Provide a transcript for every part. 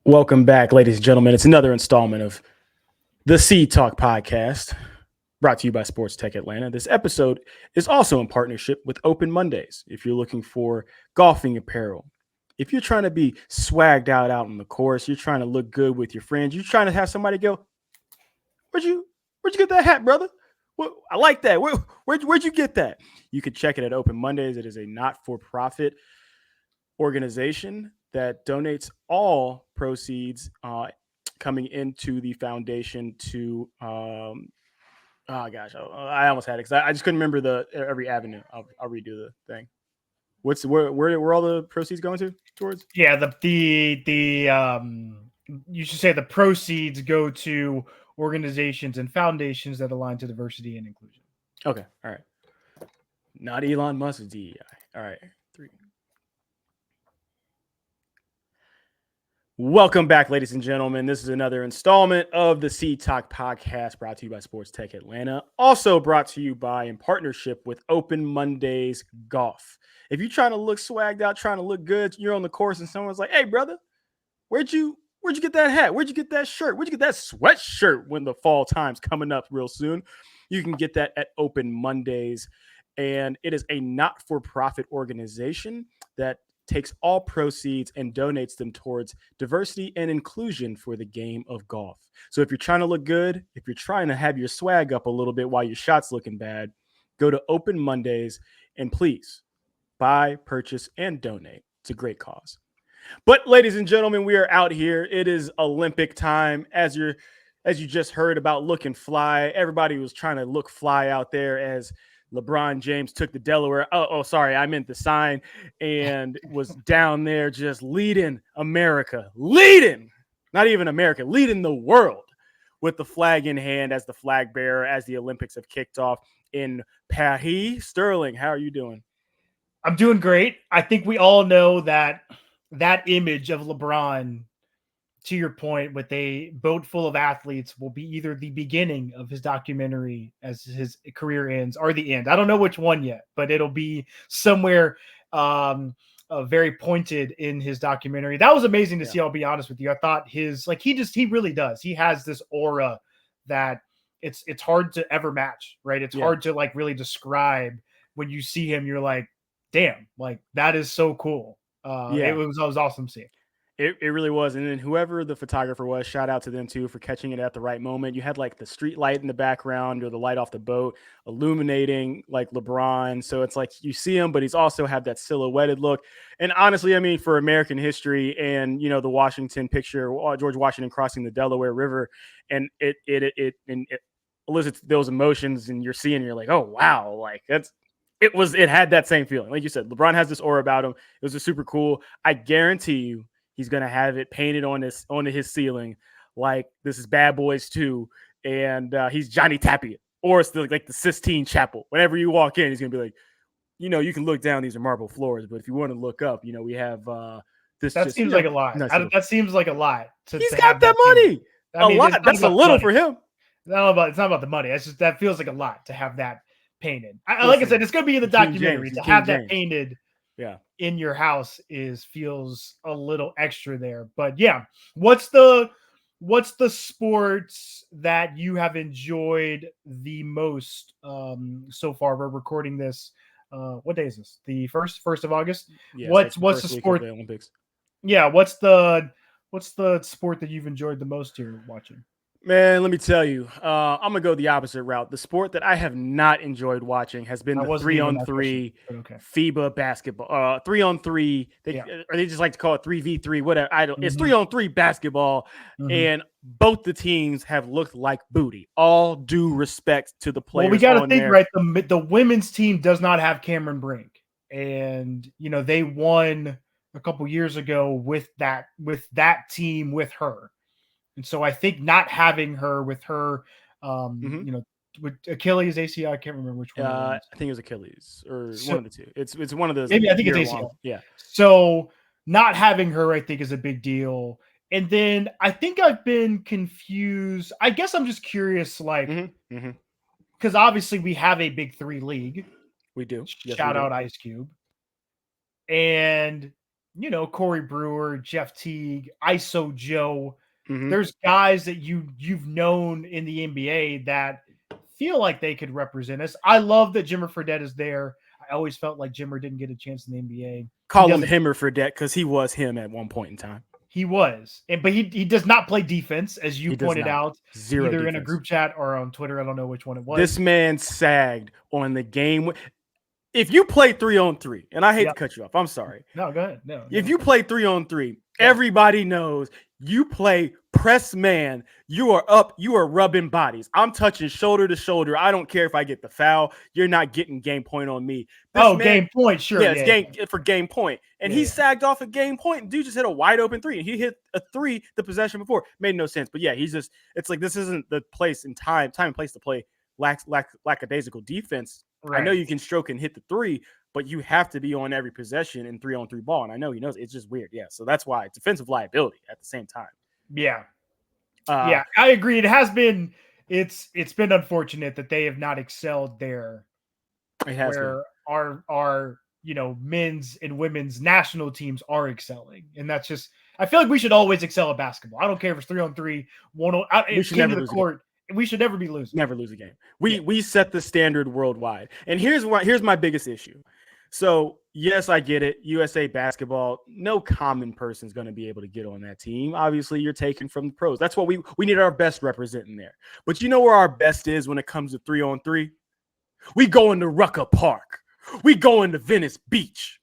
Welcome back, ladies and gentlemen. It's another installment of the Sea Talk podcast, brought to you by Sports Tech Atlanta. This episode is also in partnership with Open Mondays. If you're looking for golfing apparel, if you're trying to be swagged out on the course, you're trying to look good with your friends, you're trying to have somebody go, where'd you get that hat, brother? I like that. Where'd you get that? You can check it at Open Mondays. It is a not-for-profit organization that donates all proceeds coming into the foundation to I almost had it because I just couldn't remember every avenue. I'll redo the thing. Where all the proceeds going to towards? Yeah, you should say the proceeds go to organizations and foundations that align to diversity and inclusion. Okay, all right. Not Elon Musk's DEI. All right, 3. Welcome back, ladies and gentlemen. This is another installment of the Sea Talk podcast brought to you by Sports Tech Atlanta. Also brought to you by, in partnership with Open Mondays Golf. If you're trying to look swagged out, trying to look good, you're on the course and someone's like, hey, brother, where'd you get that hat? Where'd you get that shirt? Where'd you get that sweatshirt when the fall time's coming up real soon? You can get that at Open Mondays. And it is a not-for-profit organization that takes all proceeds and donates them towards diversity and inclusion for the game of golf. So if you're trying to look good, if you're trying to have your swag up a little bit while your shot's looking bad, go to Open Mondays and please buy, purchase, and donate. It's a great cause. But ladies and gentlemen, we are out here. It is Olympic time. As you just heard about looking fly, everybody was trying to look fly out there as LeBron James took the Delaware. Sorry, I meant the sign, and was down there just leading America, not even America, leading the world with the flag in hand as the flag bearer as the Olympics have kicked off in Paris. Sterling, how are you doing? I'm doing great. I think we all know that image of LeBron, to your point, with a boat full of athletes will be either the beginning of his documentary as his career ends or the end. I don't know which one yet, but it'll be somewhere very pointed in his documentary. That was amazing to see. I'll be honest with you. I thought he really does. He has this aura that it's hard to ever match, right? It's hard to like really describe. When you see him, you're like, damn, like that is so cool. It was awesome seeing. It really was. And then whoever the photographer was, shout out to them too for catching it at the right moment. You had like the street light in the background or the light off the boat illuminating like LeBron. So it's like you see him, but he's also had that silhouetted look. And honestly, I mean, for American history and, you know, the Washington picture, George Washington crossing the Delaware River, and it elicits those emotions, and you're like, oh, wow, like it had that same feeling. Like you said, LeBron has this aura about him. It was just super cool. I guarantee you, he's going to have it painted on his ceiling like this is Bad Boys 2, and he's Johnny Tapia, or it's like the Sistine Chapel. Whenever you walk in, he's going to be like, you know, you can look down, these are marble floors, but if you want to look up, you know, we have this. That seems like a lot. That seems like a lot. He's got that money. A lot. That's a little for him. It's not about the money. It's just that feels like a lot to have that painted. Like I said, it's going to be in the documentary. To have that painted in your house feels a little extra there. But yeah, what's the sports that you have enjoyed the most so far? We're recording this. What day is this? The first of August. Yeah, what's the sport? The Olympics. Yeah, what's the sport that you've enjoyed the most here watching? Man, let me tell you, I'm going to go the opposite route. The sport that I have not enjoyed watching has been the 3-on-3 FIBA basketball. 3-on-3, or they just like to call it 3v3, whatever. It's 3-on-3 basketball, and both the teams have looked like booty. All due respect to the players. Well, we got to think, right, the women's team does not have Cameron Brink. And, you know, they won a couple years ago with that team with her. And so I think not having her with her, you know, with Achilles, ACL, I can't remember which one. I think it was Achilles or one of the two. It's one of those. Maybe I think it's ACL. Long. Yeah. So not having her, I think, is a big deal. And then I think I've been confused. I guess I'm just curious, like, because obviously we have a Big Three league. We do. Shout out Ice Cube. And Corey Brewer, Jeff Teague, ISO Joe. Mm-hmm. There's guys that you've known in the NBA that feel like they could represent us. I love that Jimmer Fredette is there. I always felt like Jimmer didn't get a chance in the NBA. Call him Himmer Fredette because he was him at one point in time. He was, but he does not play defense, as you pointed out, Zero either defense. in a group chat or on Twitter. I don't know which one it was. This man sagged on the game. If you play 3-on-3, and I hate to cut you off, I'm sorry. No, go ahead. No, if you play 3-on-3, everybody knows you play press man. You are up. You are rubbing bodies. I'm touching shoulder to shoulder. I don't care if I get the foul. You're not getting game point on me. Game point. Sure. Yeah, it's for game point. And he sagged off a game point, and dude just hit a wide open three. And he hit a three the possession before. Made no sense. But yeah, it's like this isn't the place and time and place to play lackadaisical defense. Right. I know you can stroke and hit the three, but you have to be on every possession in 3-on-3 ball. And I know he knows it's just weird. Yeah. So that's why it's defensive liability at the same time. Yeah. I agree. It has been, it's been unfortunate that they have not excelled there. It has where been. our men's and women's national teams are excelling. And that's just, I feel like we should always excel at basketball. I don't care if it's 3-on-3, 1-on, we should never lose the court. We should never be losing. Never lose a game. We set the standard worldwide. And here's my biggest issue. So, yes, I get it. USA basketball, no common person is going to be able to get on that team. Obviously, you're taken from the pros. That's what we need our best representing there. But you know where our best is when it comes to 3-on-3? We go into Rucker Park. We go into Venice Beach.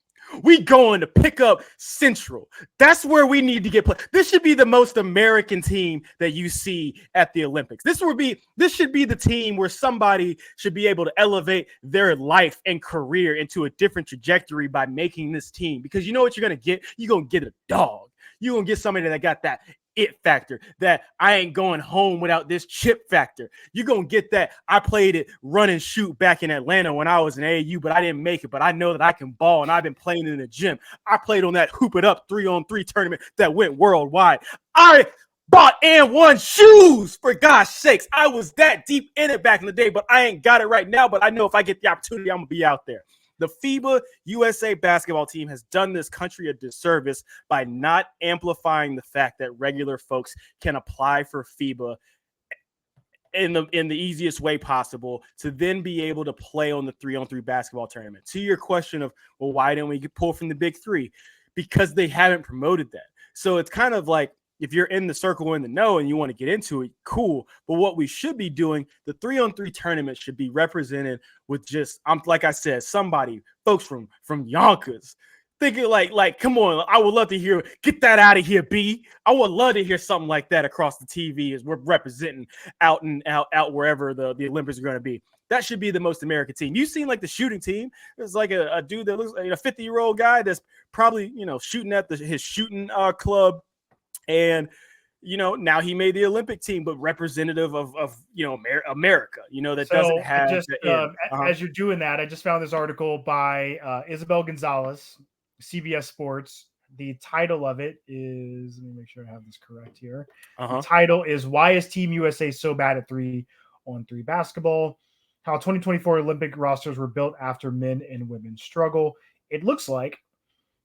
We going to pick up Central. That's where we need to get played. This should be the most American team that you see at the Olympics. This should be the team where somebody should be able to elevate their life and career into a different trajectory by making this team. Because you know what you're going to get? You're going to get a dog. You're going to get somebody that got that it factor, that I ain't going home without this chip factor. You're going to get that. I played it run and shoot back in Atlanta when I was in AAU, but I didn't make it. But I know that I can ball, and I've been playing in the gym. I played on that Hoop It Up 3-on-3 tournament that went worldwide. I bought and won shoes, for gosh sakes. I was that deep in it back in the day, but I ain't got it right now. But I know if I get the opportunity, I'm going to be out there. The FIBA USA basketball team has done this country a disservice by not amplifying the fact that regular folks can apply for FIBA in the easiest way possible to then be able to play on the 3-on-3 basketball tournament. To your question of, well, why didn't we get pulled from the big three? Because they haven't promoted that. So it's kind of like, if you're in the circle in the know and you want to get into it, cool. But what we should be doing, the 3-on-3 tournament should be represented with just, like I said, folks from Yonkers, thinking like, come on, I would love to hear, get that out of here, B. I would love to hear something like that across the TV as we're representing out wherever the Olympics are going to be. That should be the most American team. You've seen like the shooting team. It's like a dude that looks like a 50-year-old guy that's probably, shooting at his shooting club. And, now he made the Olympic team, but representative of America, that doesn't have. As you're doing that, I just found this article by Isabel Gonzalez, CBS Sports. The title of it is, let me make sure I have this correct here. The title is, Why is Team USA so bad at 3-on-3 basketball? How 2024 Olympic rosters were built after men and women struggle. It looks like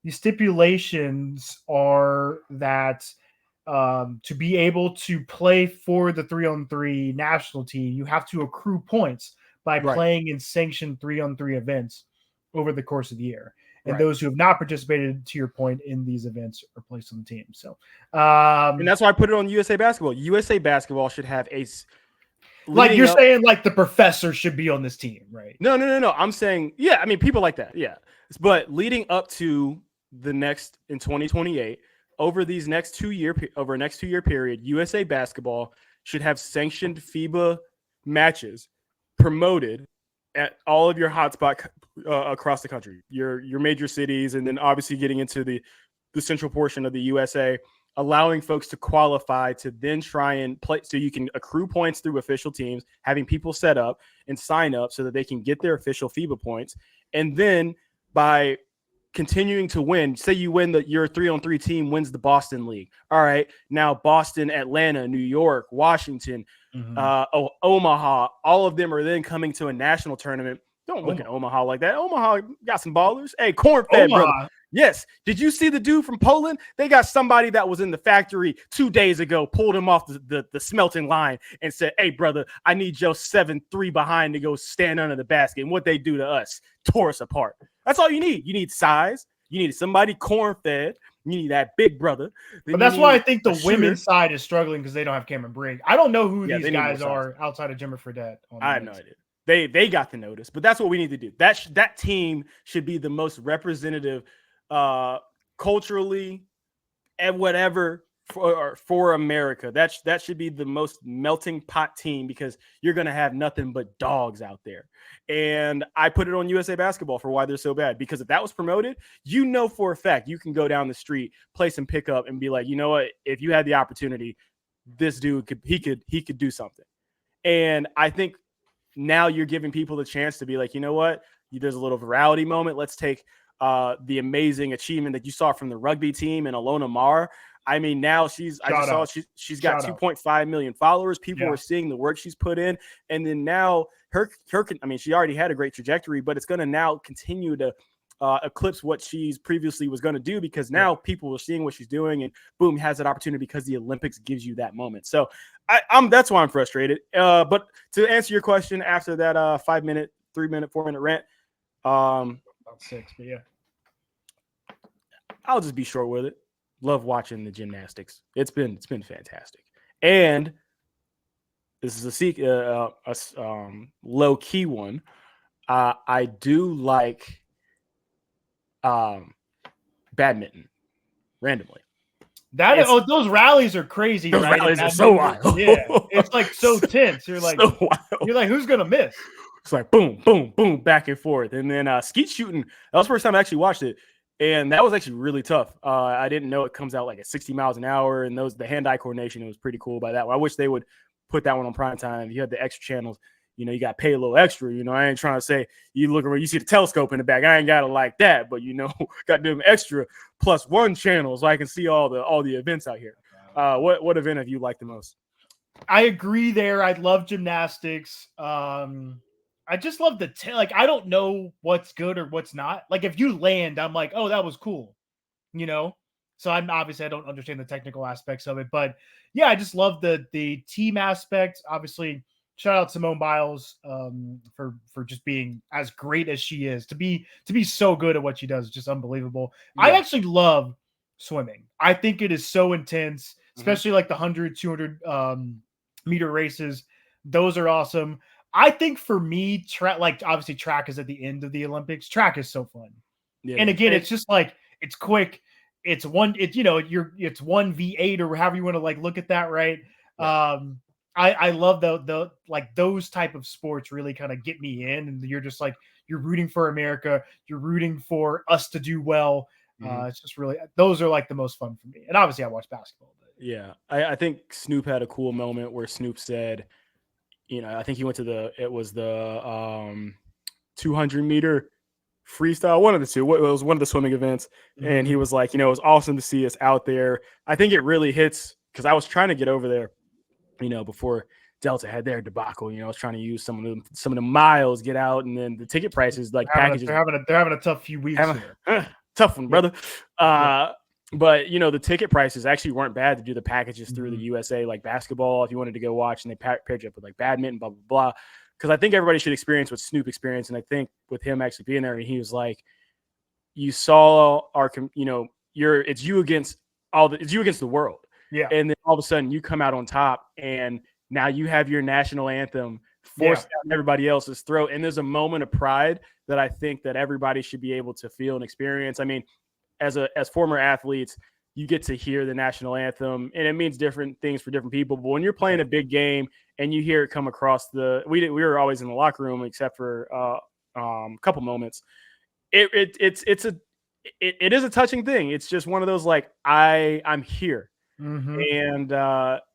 the stipulations are that to be able to play for the 3-on-3 national team, you have to accrue points by playing in sanctioned 3-on-3 events over the course of the year. And those who have not participated, to your point, in these events are placed on the team. So, and that's why I put it on USA Basketball. USA Basketball should have a like you're saying, like the professor should be on this team, right? No. I'm saying, yeah. I mean, people like that, yeah. But leading up to the next in 2028. Over a next 2 year period, USA Basketball should have sanctioned FIBA matches promoted at all of your hotspot across the country, your major cities, and then obviously getting into the central portion of the USA, allowing folks to qualify to then try and play, so you can accrue points through official teams, having people set up and sign up so that they can get their official FIBA points, and then by continuing to win, say you win your 3-on-3 team wins the Boston League. All right, now Boston, Atlanta, New York, Washington, Omaha, all of them are then coming to a national tournament. Don't look at Omaha like that. Omaha got some ballers. Hey, corn-fed, brother. Yes. Did you see the dude from Poland? They got somebody that was in the factory 2 days ago, pulled him off the smelting line and said, hey, brother, I need your 7'3" behind to go stand under the basket. And what they do to us, tore us apart. That's all you need. You need size. You need somebody corn-fed. You need that big brother. But that's why I think the women's side is struggling because they don't have Cameron Brink. I don't know who these guys are outside of Jimmer Fredette. I have no idea. They got the notice, but that's what we need to do. That team should be the most representative culturally and whatever for America. That should be the most melting pot team because you're going to have nothing but dogs out there. And I put it on USA Basketball for why they're so bad, because if that was promoted, you know for a fact you can go down the street, play some pickup and be like, you know what, if you had the opportunity, this dude could do something. And I think now you're giving people the chance to be like, you know what, there's a little virality moment. Let's take the amazing achievement that you saw from the rugby team and Alona Mar. I mean, now she's got 2.5 million followers. People are seeing the work she's put in. And then now she already had a great trajectory, but it's going to now continue to eclipse what she's previously was going to do, because now people are seeing what she's doing and boom, has that opportunity because the Olympics gives you that moment. So that's why I'm frustrated. But to answer your question, after that 5 minute, 3 minute, 4 minute rant, about 6, but yeah, I'll just be short with it. Love watching the gymnastics. It's been fantastic. And this is a low key one. I do like badminton randomly. Those rallies are crazy. Those rallies are so wild. Yeah, it's like so tense. You're like, who's gonna miss? It's like boom, boom, boom, back and forth. And then skeet shooting. That was the first time I actually watched it. And that was actually really tough. I didn't know it comes out like at 60 miles an hour. And the hand-eye coordination, it was pretty cool by that one. I wish they would put that one on prime time. You had the extra channels. You know, you got to pay a little extra. You know, I ain't trying to say you look around, you see the telescope in the back. I ain't got it like that. But, you know, got to do them extra +1 channel so I can see all the events out here. What event have you liked the most? I agree there. I love gymnastics. I just love I don't know what's good or what's not. Like if you land, I'm like, oh, that was cool, you know? So I don't understand the technical aspects of it, but yeah, I just love the team aspect. Obviously, shout out Simone Biles for just being as great as she is. To be so good at what she does is just unbelievable. Yeah. I actually love swimming. I think it is so intense, especially like the 100, 200 meter races. Those are awesome. I think for me, obviously track is at the end of the Olympics. Track is so fun. Yeah. And again, it's just like, it's quick. It's 1v8 or however you want to like look at that. Right. Yeah. I love the like those type of sports really kind of get me in, and you're just like, you're rooting for America. You're rooting for us to do well. It's just really, those are like the most fun for me. And obviously I watch basketball. But. Yeah. I think Snoop had a cool moment where Snoop said, you know, I think he went to the 200 meter freestyle, one of the two. It was one of the swimming events. And he was like, you know, it was awesome to see us out there. I think it really hits because I was trying to get over there, you know, before Delta had their debacle. You know, I was trying to use some of the miles, get out, and then the ticket prices, like packages. They're having a tough few weeks. Tough one, brother. But, you know, the ticket prices actually weren't bad to do the packages through the USA, like basketball, if you wanted to go watch, and they paired you up with like badminton, blah, blah, blah. Because I think everybody should experience what Snoop experienced. And I think with him actually being there, and he was like, you saw it's you against the world. Yeah. And then all of a sudden you come out on top, and now you have your national anthem forced down everybody else's throat. And there's a moment of pride that I think that everybody should be able to feel and experience. I mean, as former athletes, you get to hear the national anthem, and it means different things for different people. But when you're playing a big game and you hear it come across we were always in the locker room except for a couple moments. It is a touching thing. It's just one of those like I'm here, and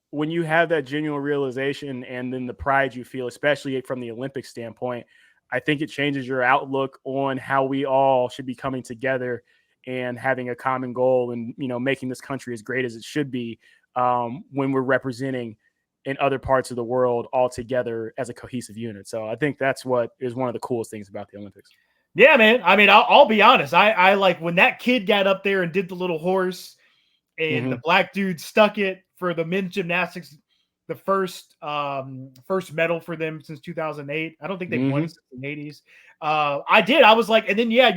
when you have that genuine realization and then the pride you feel, especially from the Olympic standpoint, I think it changes your outlook on how we all should be coming together and having a common goal, and, you know, making this country as great as it should be when we're representing in other parts of the world all together as a cohesive unit. So I think that's what is one of the coolest things about the Olympics. Yeah, man. I mean, I'll be honest. I like when that kid got up there and did the little horse, and the black dude stuck it for the men's gymnastics, the first medal for them since 2008. I don't think they've won since the 80s. I did. I was like, and then yeah,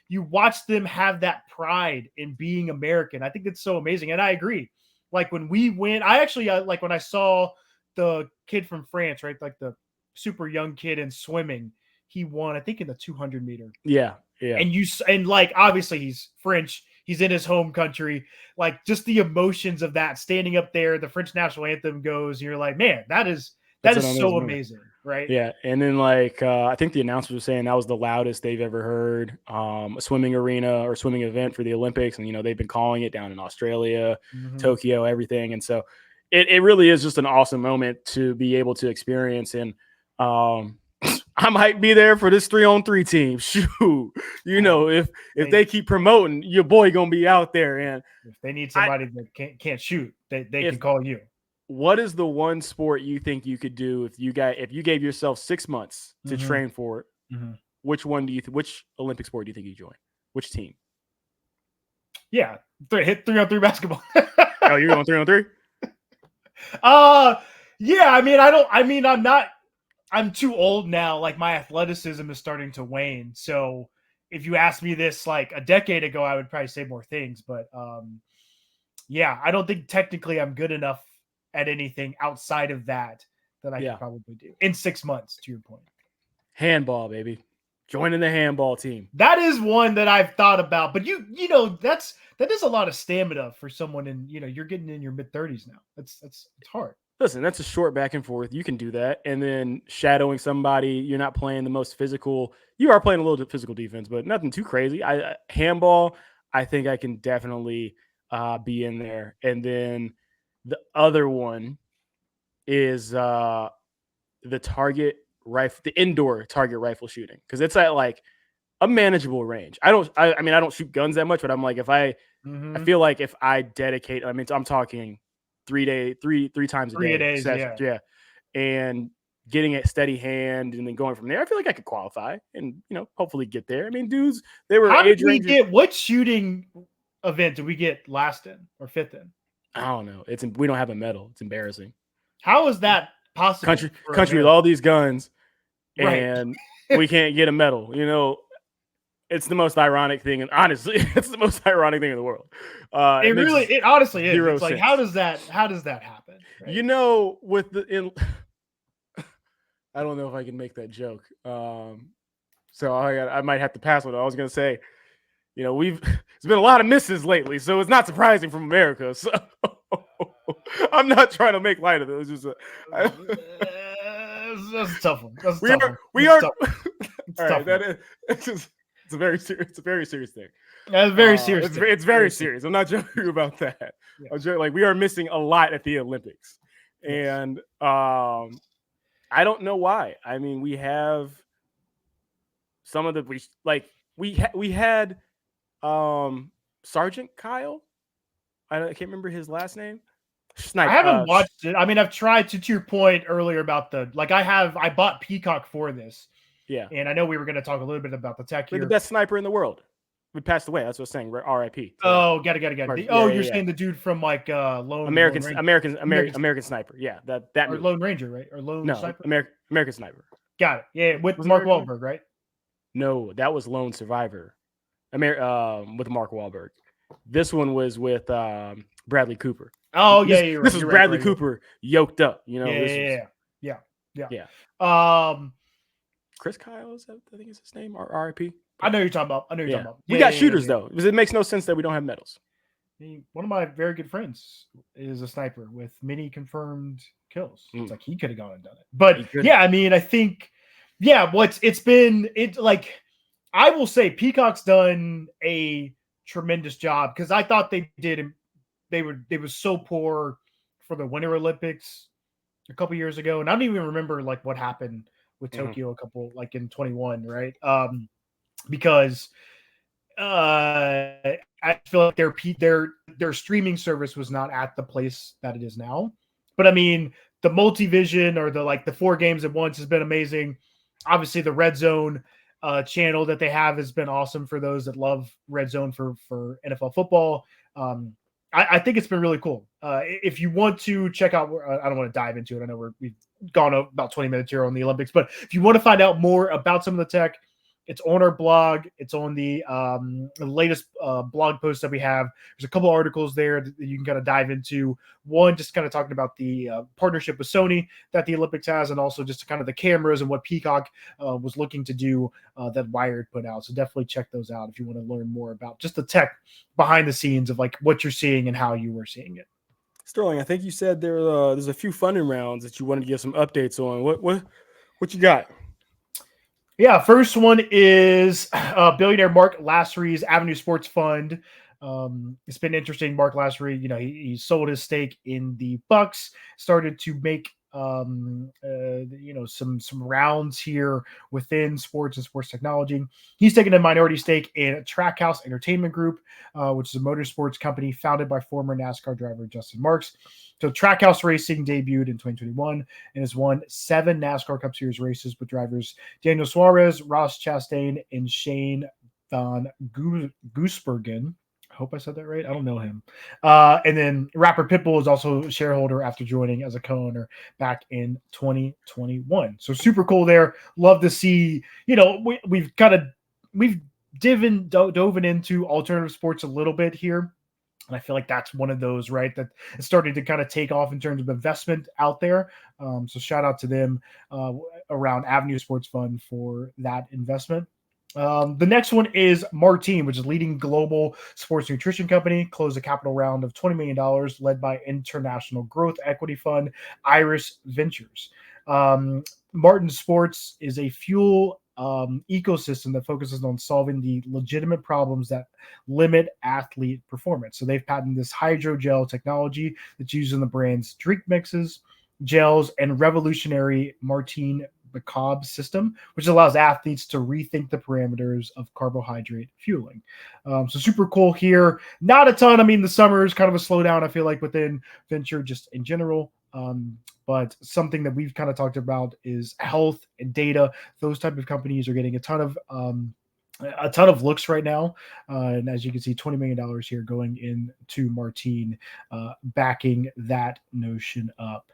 you watch them have that pride in being American. I think that's so amazing, and I agree. Like when we win, I actually like when I saw the kid from France, right? Like the super young kid in swimming. He won, I think, in the 200 meter. Yeah. And like obviously he's French. He's in his home country. Like just the emotions of that, standing up there, the French national anthem goes, and you're like, man, that is so amazing, right? Yeah, and then like I think the announcers were saying that was the loudest they've ever heard a swimming arena or swimming event for the Olympics, and they've been calling it down in Australia, Tokyo, everything, and so it really is just an awesome moment to be able to experience. And I might be there for this 3-on-3 team. Shoot, if they keep promoting, your boy gonna be out there. And if they need somebody that can't shoot, they can call you. What is the one sport you think you could do if you gave yourself 6 months to train for it? Which one which Olympic sport do you think you join? Which team? Yeah, hit 3-on-3 basketball. Oh, you're going 3-on-3? Yeah. I'm too old now. Like my athleticism is starting to wane. So if you asked me this like a decade ago, I would probably say more things. But yeah, I don't think technically I'm good enough at anything outside of that I could probably do in 6 months, to your point. Handball, baby. Joining the handball team. That is one that I've thought about, but that is a lot of stamina for someone in, you're getting in your mid-30s now. It's hard. Listen, that's a short back and forth. You can do that. And then shadowing somebody, you're not playing the most physical. You are playing a little bit physical defense, but nothing too crazy. Handball, I think I can definitely be in there. And then the other one is the indoor target rifle shooting, because it's at like a manageable range. I don't shoot guns that much, but I'm like, I feel like if I dedicate, I'm talking 3 times a day. Days, yeah, and getting a steady hand and then going from there, I feel like I could qualify and hopefully get there. I mean, dudes, they were. How did we get? What shooting event did we get last in or fifth in? I don't know. We don't have a medal. It's embarrassing. How is that possible? Country with all these guns, and we can't get a medal. It's the most ironic thing, and honestly, it's the most ironic thing in the world. It honestly is. It's like, how does that happen? Right? With I don't know if I can make that joke. So I might have to pass on it. I was gonna say, there's been a lot of misses lately, so it's not surprising from America. So I'm not trying to make light of it. It's just that's a tough one. We are. All right, it's a very serious thing. That's very serious. It's very serious. I'm not joking about that. Yeah. I'm joking, like, we are missing a lot at the Olympics, and I don't know why. I mean, we have some of the we had Sergeant Kyle. I can't remember his last name. I haven't watched it. I mean, I've tried to your point earlier about I bought Peacock for this. Yeah. And I know we were going to talk a little bit about the tech here. The best sniper in the world. We passed away. That's what I'm saying. R.I.P. Oh, got it. You're saying the dude from like American Sniper. Yeah, that or Lone Ranger, right? Or Sniper? American Sniper. Got it. Yeah, with Mark Wahlberg, right? No, that was Lone Survivor. With Mark Wahlberg. This one was with Bradley Cooper. Oh, yeah, you're right. This was Bradley Cooper yoked up. Yeah. Chris Kyle, I think is his name, or R.I.P. I know you're talking about. We got shooters though, because it makes no sense that we don't have medals. One of my very good friends is a sniper with many confirmed kills. It's like he could have gone and done it. But yeah, I mean, I think, I will say Peacock's done a tremendous job, because I thought they was so poor for the Winter Olympics a couple years ago, and I don't even remember like what happened with Tokyo a couple, like in 21, right? Because I feel like their streaming service was not at the place that it is now. But I mean, the multivision or the 4 games at once has been amazing. Obviously, the red zone channel that they have has been awesome for those that love Red Zone for NFL football. I think it's been really cool. If you want to check out, I don't want to dive into it. I know we've gone about 20 minutes here on the Olympics, but if you want to find out more about some of the tech, it's on our blog. It's on the latest blog post that we have. There's a couple articles there that you can kind of dive into. One, just kind of talking about the partnership with Sony that the Olympics has, and also just kind of the cameras and what Peacock was looking to do that Wired put out. So definitely check those out if you want to learn more about just the tech behind the scenes of like what you're seeing and how you were seeing it. Sterling, I think you said there's a few funding rounds that you wanted to give some updates on. What you got? Yeah, first one is billionaire Mark Lassery's Avenue Sports Fund. It's been interesting. Mark Lassery, he sold his stake in the Bucks, started to make some rounds here within sports and sports technology. He's taken a minority stake in Trackhouse Entertainment Group, which is a motorsports company founded by former NASCAR driver Justin Marks. So Trackhouse Racing debuted in 2021 and has won 7 NASCAR Cup Series races with drivers Daniel Suarez, Ross Chastain, and Shane Van Gisbergen. I hope I said that right. I don't know him. And then rapper Pitbull is also a shareholder after joining as a co-owner back in 2021. So super cool there. Love to see, we've dove into alternative sports a little bit here. And I feel like that's one of those, right, that is starting to kind of take off in terms of investment out there. So shout out to them around Avenue Sports Fund for that investment. The next one is Martine, which is a leading global sports nutrition company, closed a capital round of $20 million led by international growth equity fund Iris Ventures. Martin Sports is a fuel ecosystem that focuses on solving the legitimate problems that limit athlete performance. So they've patented this hydrogel technology that's used in the brand's drink mixes, gels, and revolutionary Martine Macabre system, which allows athletes to rethink the parameters of carbohydrate fueling. So super cool here. Not a ton. I mean, the summer is kind of a slowdown, I feel like, within venture just in general. But something that we've kind of talked about is health and data. Those type of companies are getting a ton of looks right now. And as you can see, $20 million here going into Martine, backing that notion up.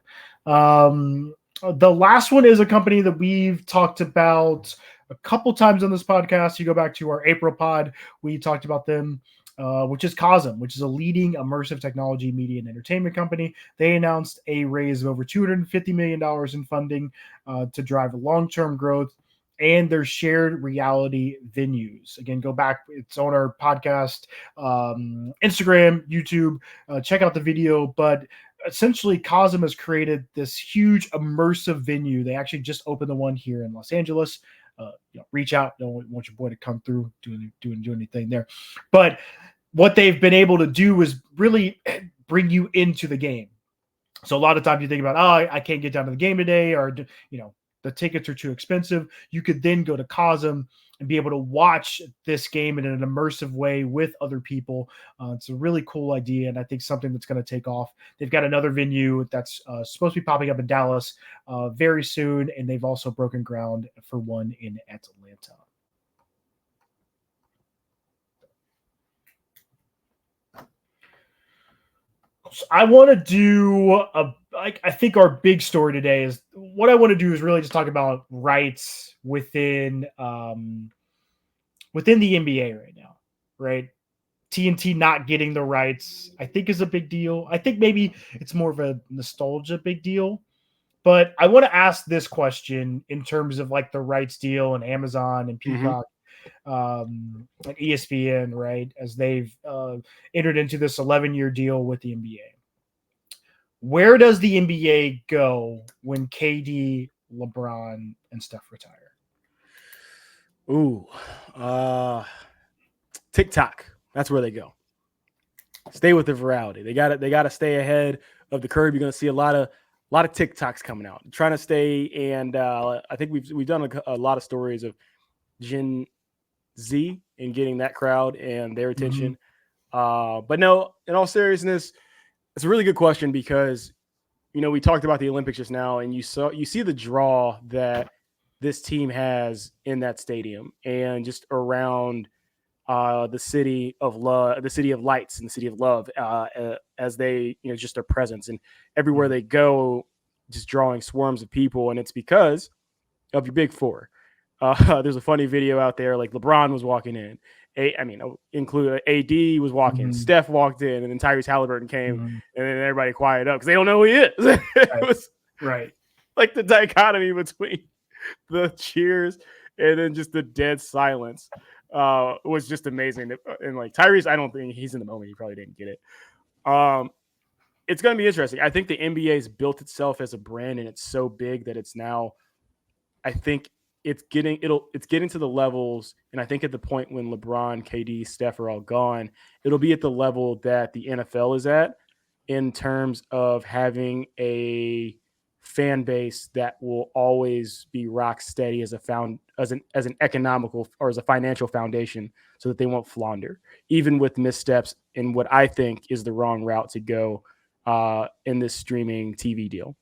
The last one is a company that we've talked about a couple times on this podcast. You go back to our April pod, we talked about them, which is Cosm, which is a leading immersive technology, media, and entertainment company. They announced a raise of over $250 million in funding to drive long-term growth and their shared reality venues. Again, go back. It's on our podcast, Instagram, YouTube. Check out the video. But essentially, Cosm has created this huge immersive venue. They actually just opened the one here in Los Angeles. Reach out. Don't want your boy to come through, do anything there. But what they've been able to do is really bring you into the game. So a lot of times you think about, I can't get down to the game today, or the tickets are too expensive. You could then go to Cosm and be able to watch this game in an immersive way with other people. It's a really cool idea, and I think something that's going to take off. They've got another venue that's supposed to be popping up in Dallas very soon, and they've also broken ground for one in Atlanta. So I want to do I think our big story today is what I want to do is really just talk about rights within the NBA right now, right? TNT not getting the rights, I think, is a big deal. I think maybe it's more of a nostalgia big deal. But I want to ask this question in terms of like the rights deal and Amazon and Peacock, like ESPN, right? As they've entered into this 11-year deal with the NBA. Where does the NBA go when KD, LeBron, and Steph retire? Ooh, TikTok. That's where they go. Stay with the virality. They got to stay ahead of the curve. You're going to see a lot of TikToks coming out, trying to stay. And I think we've done a lot of stories of Gen Z and getting that crowd and their attention. But no, in all seriousness, it's a really good question because we talked about the Olympics just now, and you see the draw that this team has in that stadium and just around the city of love, the city of lights, and the city of love, as they, just their presence and everywhere they go, just drawing swarms of people, and it's because of your big four. There's a funny video out there, like LeBron was walking in. Include AD was walking, Steph walked in, and then Tyrese Halliburton came, and then everybody quieted up because they don't know who he is. It was like the dichotomy between the cheers and then just the dead silence was just amazing. And like Tyrese, I don't think he's in the moment. He probably didn't get it. It's going to be interesting. I think the NBA has built itself as a brand, and it's so big that it's now, I think it's getting to the levels. And I think at the point when LeBron, KD, Steph are all gone, it'll be at the level that the NFL is at in terms of having a fan base that will always be rock steady as an economical or as a financial foundation, so that they won't flounder, even with missteps in what I think is the wrong route to go in this streaming TV deal.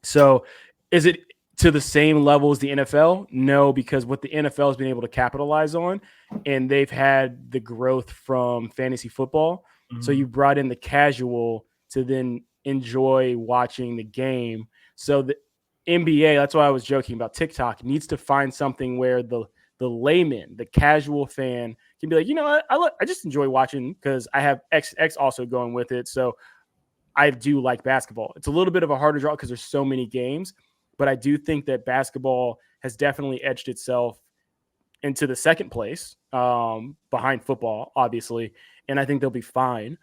So is it to the same level as the NFL? No, because what the NFL has been able to capitalize on, and they've had the growth from fantasy football. So you brought in the casual to then enjoy watching the game. So the NBA, that's why I was joking about TikTok, needs to find something where the layman, the casual fan, can be like, I just enjoy watching because I have X also going with it. So I do like basketball. It's a little bit of a harder draw because there's so many games, but I do think that basketball has definitely edged itself into the second place behind football, obviously, and I think they'll be fine.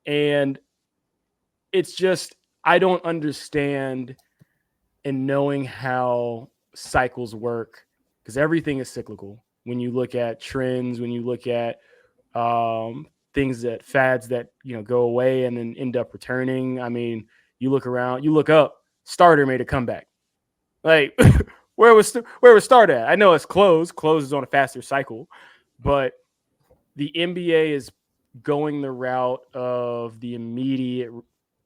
And it's just, I don't understand in knowing how cycles work, because everything is cyclical. When you look at trends, when you look at things that fads that go away and then end up returning. I mean, you look around, you look up, Starter made a comeback. Like where was Starter at? I know it's closed. Closed is on a faster cycle, but the NBA is going the route of the immediate,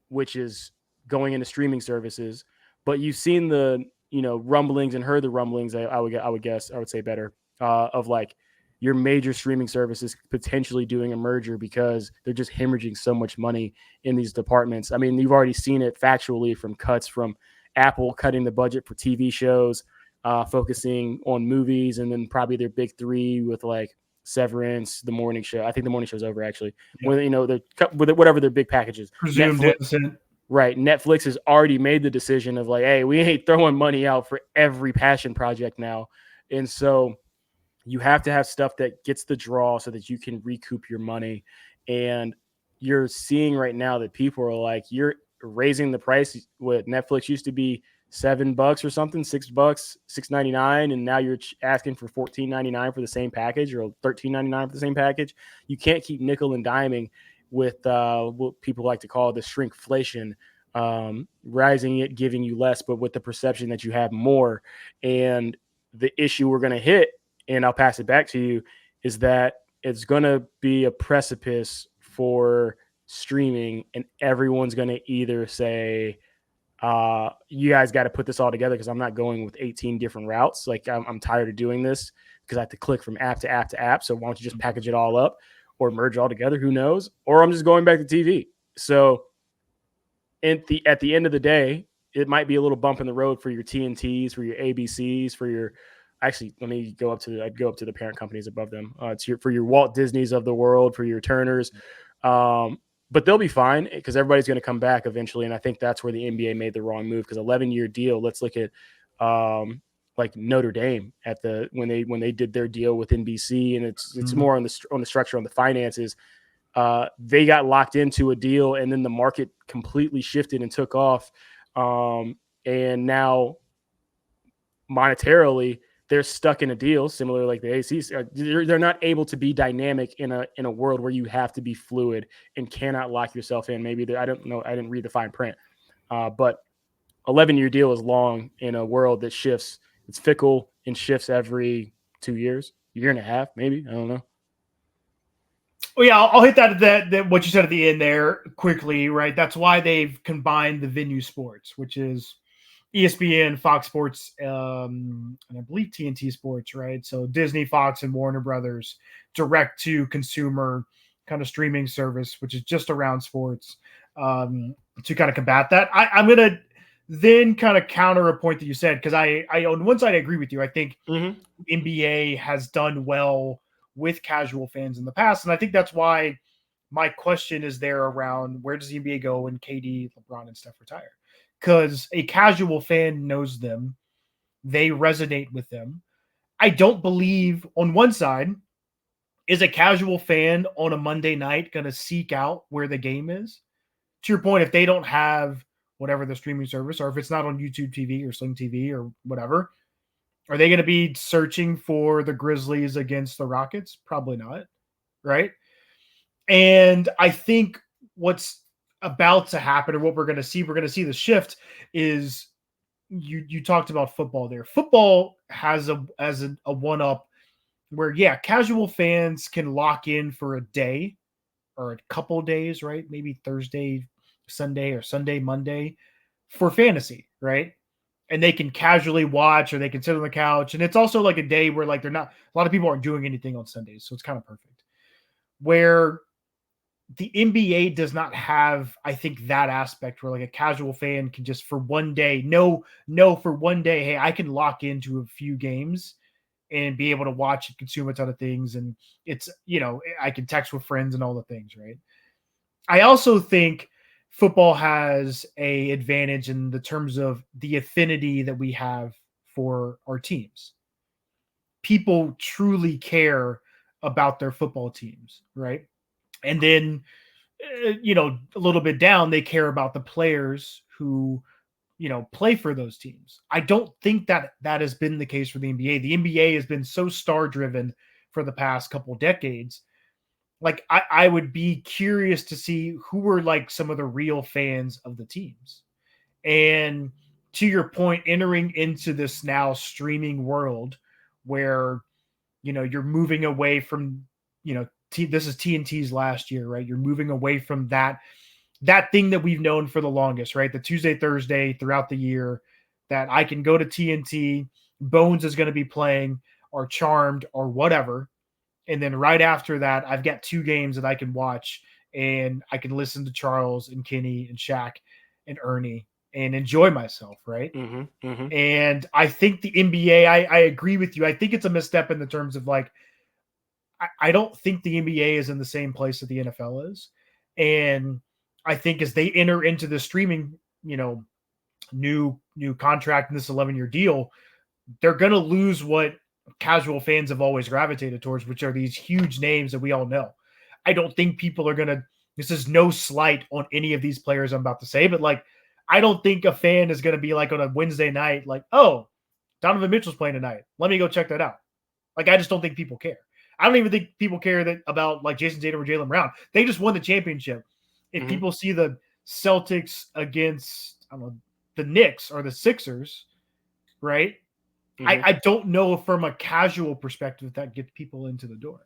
which is going into streaming services. But you've seen the rumblings and heard the rumblings. I would guess, I would say better, of like your major streaming services potentially doing a merger because they're just hemorrhaging so much money in these departments. I mean, you've already seen it factually from cuts from Apple cutting the budget for TV shows, focusing on movies, and then probably their big three with like Severance, The Morning Show. I think The Morning Show's over actually. Yeah. When they're with whatever their big packages. Presumed innocent. Right. Netflix has already made the decision of like, hey, we ain't throwing money out for every passion project now. And so you have to have stuff that gets the draw so that you can recoup your money. And you're seeing right now that people are like, you're raising the price. What Netflix used to be $7 or something, $6, $6.99, and now you're asking for $14.99 for the same package, or $13.99 for the same package. You can't keep nickel and diming with what people like to call the shrinkflation, rising it, giving you less, but with the perception that you have more. And the issue we're going to hit, and I'll pass it back to you, is that it's going to be a precipice for streaming, and everyone's going to either say, you guys got to put this all together because I'm not going with 18 different routes. Like I'm tired of doing this because I have to click from app to app to app. So why don't you just package it all up or merge all together? Who knows? Or I'm just going back to TV. So at the end of the day, it might be a little bump in the road for your TNTs, for your ABCs, for your, actually, I'd go up to the parent companies above them. It's for your Walt Disneys of the world, for your Turners. But they'll be fine because everybody's going to come back eventually. And I think that's where the NBA made the wrong move, because 11-year deal. Let's look at like Notre Dame when they did their deal with NBC, and it's more on the structure, on the finances. They got locked into a deal, and then the market completely shifted and took off. And now monetarily, they're stuck in a deal similar like the ACs. They're not able to be dynamic in a world where you have to be fluid and cannot lock yourself in. Maybe I don't know. I didn't read the fine print, but 11-year deal is long in a world that shifts. It's fickle and shifts every 2 years, year and a half, maybe. I don't know. Well, yeah, I'll hit that what you said at the end there quickly, right? That's why they've combined the venue sports, which is ESPN, Fox Sports, and I believe TNT Sports, right? So Disney, Fox, and Warner Brothers direct to consumer kind of streaming service, which is just around sports, to kind of combat that. I'm gonna then kind of counter a point that you said, because I on one side I agree with you. I think Mm-hmm. NBA has done well with casual fans in the past, and I think that's why my question is there around where does the NBA go when KD, LeBron, and Steph retire? Because a casual fan knows them, they resonate with them. I don't believe on one side is a casual fan on a Monday night going to seek out where the game is. To your point, if they don't have whatever the streaming service, or if it's not on YouTube TV or Sling TV or whatever, are they going to be searching for the Grizzlies against the Rockets? Probably not, right? And I think what's about to happen, or what we're going to see the shift is you talked about football there. Football has a one up where casual fans can lock in for a day or a couple days, right? Maybe Thursday, Sunday, or Sunday, Monday for fantasy, right? And they can casually watch, or they can sit on the couch. And it's also like a day where like they're not, a lot of people aren't doing anything on Sundays. So it's kind of perfect. Where the NBA does not have, I think, that aspect where like a casual fan can just for one day, for one day, hey, I can lock into a few games and be able to watch and consume a ton of things. And it's, I can text with friends and all the things, right? I also think football has a advantage in the terms of the affinity that we have for our teams. People truly care about their football teams, right? And then a little bit down, they care about the players who, play for those teams. I don't think that has been the case for the NBA. The NBA has been so star driven for the past couple decades. Like I would be curious to see who were like some of the real fans of the teams. And to your point, entering into this now streaming world where, you're moving away from, this is TNT's last year, right? You're moving away from that thing that we've known for the longest, right? The Tuesday, Thursday throughout the year that I can go to TNT, Bones is going to be playing, or Charmed, or whatever. And then right after that, I've got two games that I can watch, and I can listen to Charles and Kenny and Shaq and Ernie and enjoy myself, right? Mm-hmm. Mm-hmm. And I think the NBA, I agree with you. I think it's a misstep in the terms of like, I don't think the NBA is in the same place that the NFL is. And I think as they enter into the streaming, new contract in this 11-year deal, they're going to lose what casual fans have always gravitated towards, which are these huge names that we all know. I don't think people are going to, this is no slight on any of these players I'm about to say, but like, I don't think a fan is going to be like on a Wednesday night, like, oh, Donovan Mitchell's playing tonight. Let me go check that out. Like, I just don't think people care. I don't even think people care that about like Jason Tatum or Jaylen Brown. They just won the championship. If Mm-hmm. people see the Celtics against, I don't know, the Knicks or the Sixers, right? Mm-hmm. I don't know if from a casual perspective that gets people into the door.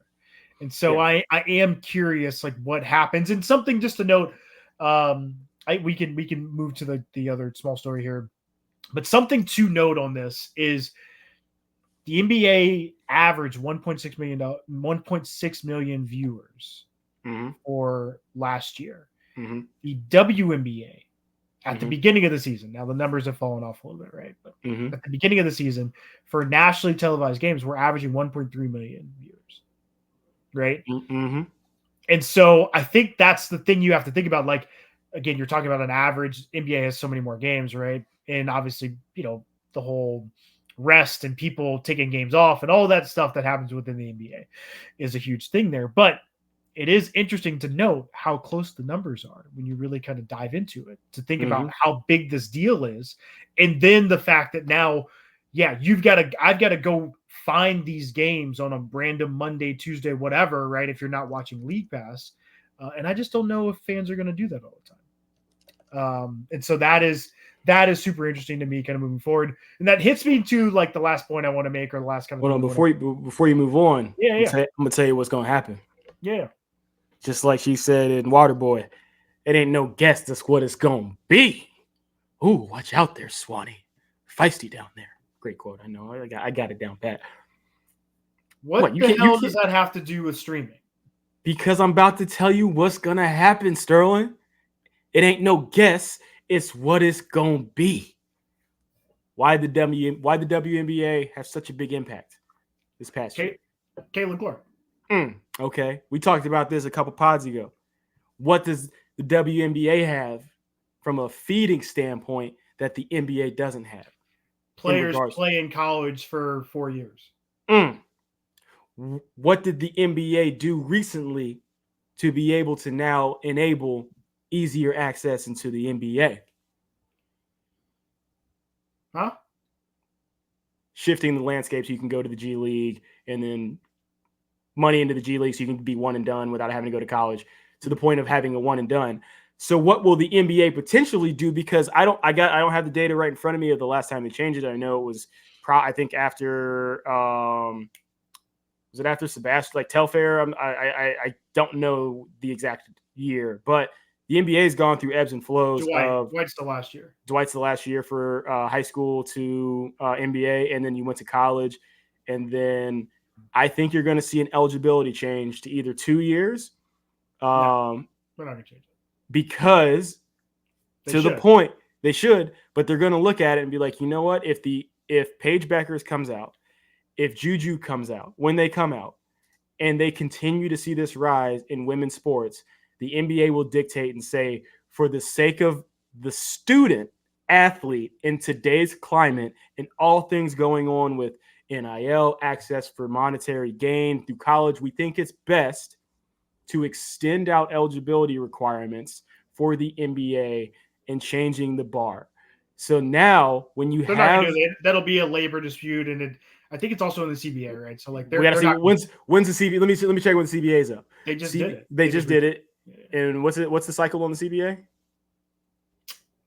And so Yeah. I am curious like what happens. And something just to note, we can move to the other small story here. But something to note on this is the NBA averaged 1.6 million viewers Mm-hmm. for last year. Mm-hmm. The WNBA at the Mm-hmm. beginning of the season, now the numbers have fallen off a little bit, right? But Mm-hmm. at the beginning of the season, for nationally televised games, we're averaging 1.3 million viewers, right? Mm-hmm. And so I think that's the thing you have to think about. Like, again, you're talking about an average. NBA has so many more games, right? And obviously, the whole rest and people taking games off and all that stuff that happens within the NBA is a huge thing there. But it is interesting to note how close the numbers are when you really kind of dive into it, to think about Mm-hmm. how big this deal is. And then the fact that now, I've got to go find these games on a random Monday, Tuesday, whatever, right? If you're not watching League Pass. And I just don't know if fans are going to do that all the time. And so that is super interesting to me kind of moving forward. And that hits me to like the last point I want to make, or the last kind of Hold on, thing. before you move on, Yeah. I'm gonna tell you what's gonna happen. Yeah. Just like she said in Waterboy, it ain't no guess. That's what it's gonna be. Ooh, watch out there, Swanee. Feisty down there. Great quote. I know. I got it down pat. What You the can't, hell does that have to do with streaming? Because I'm about to tell you what's gonna happen, Sterling. It ain't no guess. It's what it's gonna be. Why the WNBA have such a big impact this past year? Caitlin Clark. Okay, we talked about this a couple pods ago. What does the WNBA have from a feeding standpoint that the NBA doesn't have? Players play in college for 4 years. What did the NBA do recently to be able to now enable easier access into the NBA? Huh? Shifting the landscape so you can go to the G League and then money into the G League so you can be one and done without having to go to college, to the point of having a one and done. So what will the NBA potentially do? Because I don't have the data right in front of me of the last time they changed it. I know it was I think after was it after Sebastian, like Telfair? I don't know the exact year, but the NBA has gone through ebbs and flows. Dwight's the last year. Dwight's the last year for high school to NBA, and then you went to college, and then I think you're going to see an eligibility change to either 2 years. No, we're not going to change it because the point they should, but they're going to look at it and be like, you know what? If Paige Bueckers comes out, if Juju comes out, when they come out, and they continue to see this rise in women's sports, the NBA will dictate and say, for the sake of the student athlete in today's climate and all things going on with NIL, access for monetary gain through college, we think it's best to extend out eligibility requirements for the NBA and changing the bar. So now when you that'll be a labor dispute, and I think it's also in the CBA, right? So like we got to see when's the CBA. Let me check when the CBA is up. They just did it. They just did it. Yeah. And what's the cycle on the CBA?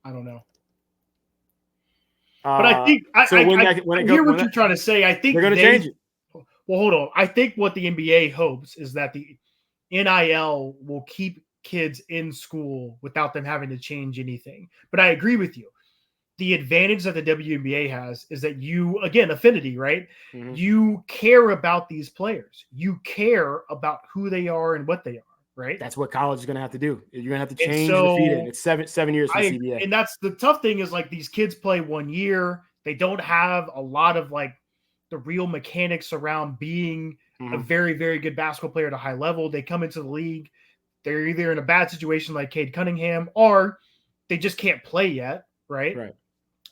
I don't know. But I think I hear what you're trying to say. I think they're going to change it. Well, hold on. I think what the NBA hopes is that the NIL will keep kids in school without them having to change anything. But I agree with you. The advantage that the WNBA has is that you, again, affinity, right? Mm-hmm. You care about these players. You care about who they are and what they are, right? That's what college is going to have to do. You're going to have to change the feed-in. It's seven years from CBA. And that's the tough thing is like these kids play 1 year. They don't have a lot of like the real mechanics around being a very, very good basketball player at a high level. They come into the league. They're either in a bad situation like Cade Cunningham or they just can't play yet, right? Right.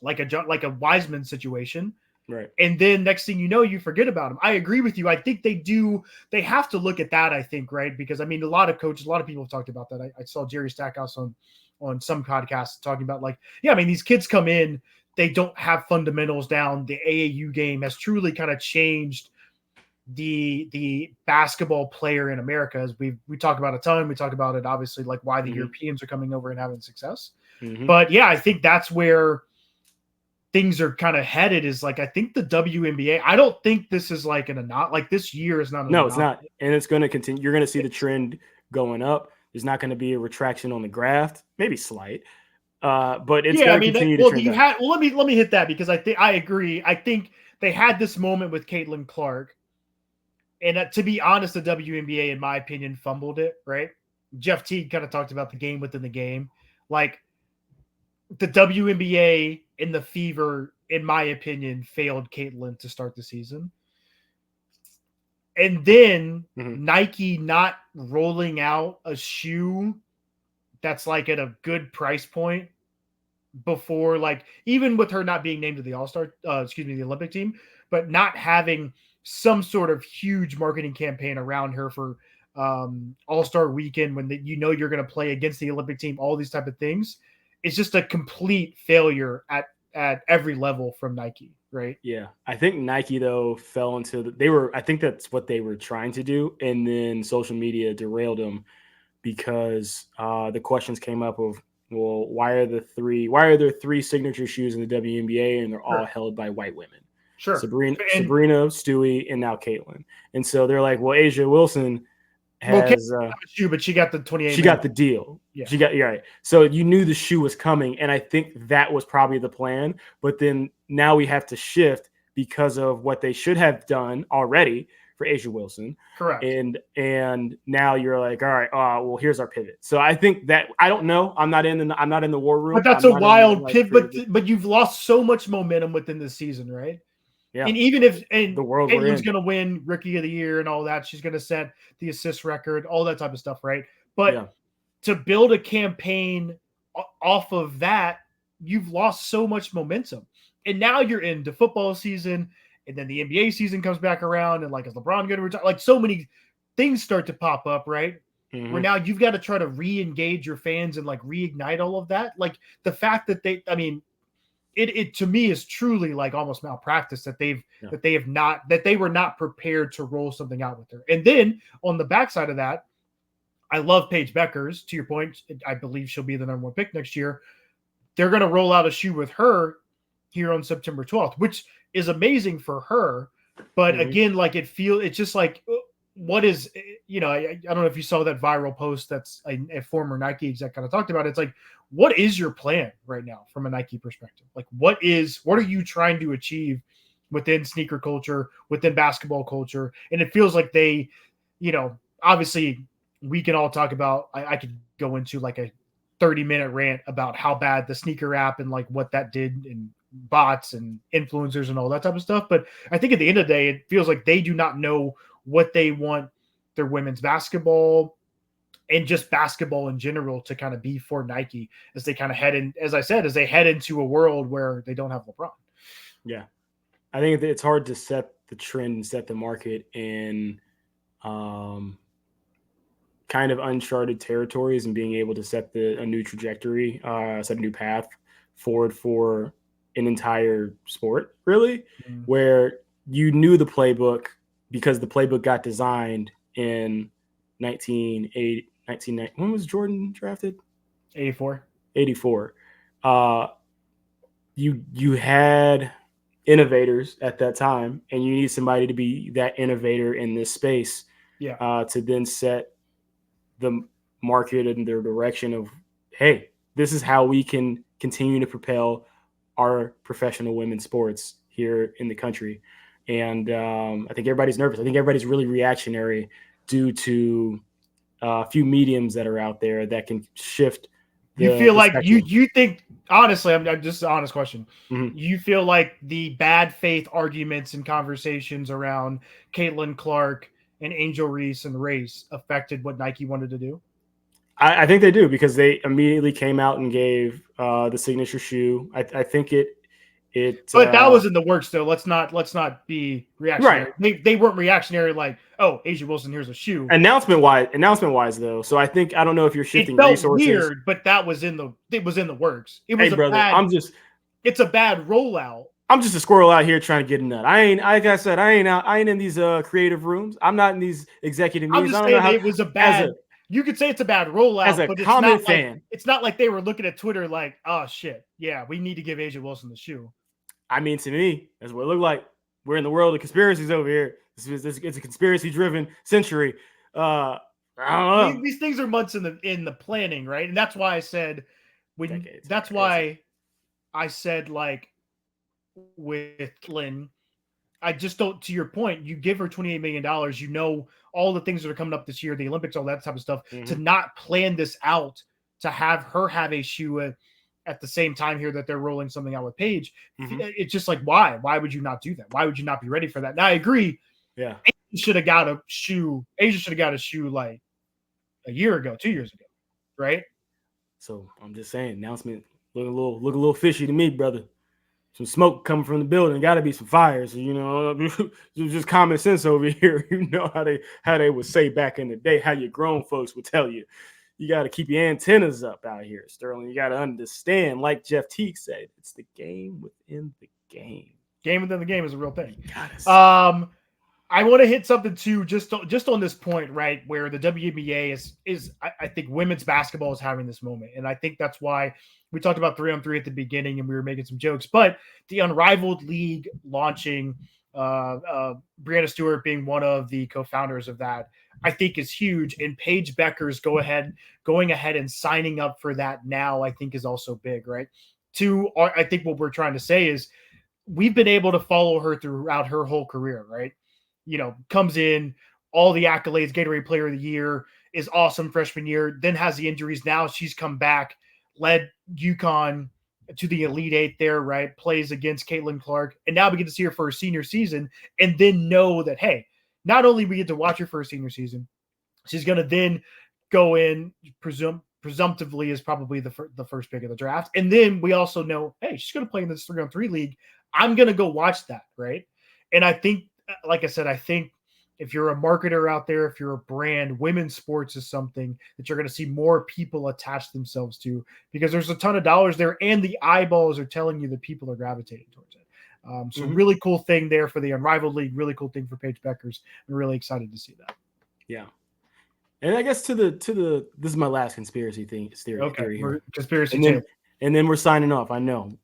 Like a Wiseman situation. Right. And then next thing you know, you forget about them. I agree with you. I think they have to look at that, I think, right? Because I mean, a lot of coaches, a lot of people have talked about that. I saw Jerry Stackhouse on some podcasts talking about like, yeah, I mean, these kids come in, they don't have fundamentals down. The AAU game has truly kind of changed the basketball player in America, as we talk about a ton. We talk about it, obviously, like why the Europeans are coming over and having success. But yeah, I think that's where things are kind of headed is like, I think the WNBA, I don't think this is like this year is not. No, it's not. And it's going to continue. You're going to see the trend going up. There's not going to be a retraction on the graft, maybe slight. But it's going to continue to trend up. Let me hit that because I agree. I think they had this moment with Caitlin Clark. And to be honest, the WNBA, in my opinion, fumbled it, right? Jeff Teague kind of talked about the game within the game. Like, the WNBA and the Fever, in my opinion, failed Caitlin to start the season. And then Nike not rolling out a shoe that's like at a good price point before, like, even with her not being named to the the Olympic team, but not having some sort of huge marketing campaign around her for All-Star weekend when you're going to play against the Olympic team, all these type of things. It's just a complete failure at every level from Nike, right? Yeah. I think Nike, though, fell into I think that's what they were trying to do. And then social media derailed them because the questions came up of, well, why are there three signature shoes in the WNBA and they're all held by white women? Sure. Sabrina, Stewie, and now Caitlin. And so they're like, well, Asia Wilson has shoe, but she got the 28. She got the deal. Yeah. You're right. So you knew the shoe was coming, and I think that was probably the plan. But then now we have to shift because of what they should have done already for Asia Wilson. Correct. And now you're like, all right, well, here's our pivot. So I think that I don't know. I'm not in the war room. But that's I'm a not in the, wild like, pivot. But you've lost so much momentum within the season, right? yeah. And even if The world we're Caitlin's in. going to win Rookie of the Year and all that, she's going to set the assist record, all that type of stuff, right? But Yeah. to build a campaign off of that, you've lost so much momentum. And now you're into football season, and then the NBA season comes back around, and like, is LeBron going to retire? Like, so many things start to pop up, right? Mhm. Where now you've got to try to re-engage your fans and like reignite all of that. Like the fact that it to me is truly like almost malpractice that they were not prepared to roll something out with her. And then on the backside of that, I love Paige Bueckers. To your point, I believe she'll be the number one pick next year. They're going to roll out a shoe with her here on September 12th, which is amazing for her. But again, like it's just like, what is, I don't know if you saw that viral post that's a former Nike exec kind of talked about it. It's like, what is your plan right now from a Nike perspective? Like, what are you trying to achieve within sneaker culture, within basketball culture? And it feels like they, obviously we can all talk about, I could go into like a 30-minute rant about how bad the sneaker app and like what that did and bots and influencers and all that type of stuff. But I think at the end of the day, it feels like they do not know what they want their women's basketball and just basketball in general to kind of be for Nike as they kind of head in, as I said, as they head into a world where they don't have LeBron. Yeah. I think it's hard to set the trend and set the market in kind of uncharted territories and being able to set a new trajectory, set a new path forward for an entire sport, really, where you knew the playbook because the playbook got designed in 1980. When was Jordan drafted? 84. You had innovators at that time, and you need somebody to be that innovator in this space. Yeah. To then set the market and their direction of, hey, this is how we can continue to propel our professional women's sports here in the country. And I think everybody's nervous. I think everybody's really reactionary due to a few mediums that are out there that can shift. You feel like you think, honestly, I'm just an honest question. Mm-hmm. You feel like the bad faith arguments and conversations around Caitlin Clark and Angel Reese and Race affected what Nike wanted to do? I think they do, because they immediately came out and gave the signature shoe. I think it. But that was in the works, though. Let's not be reactionary. Right. They weren't reactionary like, oh, Asia Wilson, here's a shoe. Announcement wise though. So I don't know if you're shifting resources. Weird, but it was in the works. It was it's a bad rollout. I'm just a squirrel out here trying to get a nut. I ain't in these creative rooms. I'm not in these executive meetings. I'm just saying it was a bad. You could say it's a bad rollout, as a but common fan. It's not like they were looking at Twitter like, oh shit, yeah, we need to give Asia Wilson the shoe. I mean, to me, that's what it looked like. We're in the world of conspiracies over here. It's a conspiracy-driven century. I don't know. These things are months in the planning, right? And that's why I said I said, like, with Lynn, I just don't. To your point, you give her $28 million. You know all the things that are coming up this year, the Olympics, all that type of stuff. Mm-hmm. To not plan this out, to have her have a shoe at the same time here that they're rolling something out with Paige, it's just like, why? Why would you not do that? Why would you not be ready for that? Now I agree. Yeah, Asia should have got a shoe like a year ago, 2 years ago, right? So I'm just saying, announcement look a little fishy to me, brother. Some smoke coming from the building, got to be some fires. So, just common sense over here. You know how they would say back in the day, how your grown folks would tell you. You got to keep your antennas up out here, Sterling. You got to understand, like Jeff Teague said, it's the game within the game. Game within the game is a real thing. I want to hit something too, just on this point, right, where the WNBA is I think women's basketball is having this moment, and I think that's why we talked about 3-on-3 at the beginning, and we were making some jokes. But the Unrivaled League launching Brianna Stewart being one of the co-founders of that, I think is huge. And Paige Bueckers going ahead and signing up for that now, I think is also big, right? I think what we're trying to say is we've been able to follow her throughout her whole career, right? Comes in, all the accolades, Gatorade Player of the Year, is awesome freshman year, then has the injuries. Now she's come back, led UConn to the Elite Eight there, right? Plays against Caitlin Clark. And now we get to see her for her senior season and then know that, hey, not only we get to watch her for her senior season, she's going to then go in, presumptively is probably the first pick of the draft. And then we also know, hey, she's going to play in this 3-on-3 league. I'm going to go watch that, right? And I think, like I said, I think if you're a marketer out there, if you're a brand, women's sports is something that you're going to see more people attach themselves to because there's a ton of dollars there and the eyeballs are telling you that people are gravitating towards it. So really cool thing there for the Unrivaled League, really cool thing for Paige Bueckers. I'm really excited to see that. Yeah. And I guess this is my last conspiracy theory here. Conspiracy and then we're signing off. I know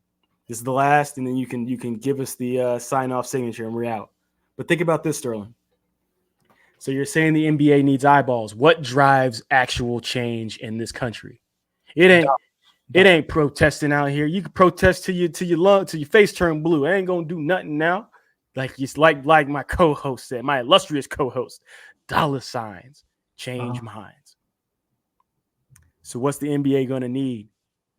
this is the last, and then you can give us the sign off signature and we're out. But think about this, Sterling. So you're saying the NBA needs eyeballs. What drives actual change in this country? It ain't protesting out here. You can protest till your face turn blue. It ain't gonna do nothing now. Like my co-host said, my illustrious co-host, dollar signs change minds. So what's the NBA gonna need?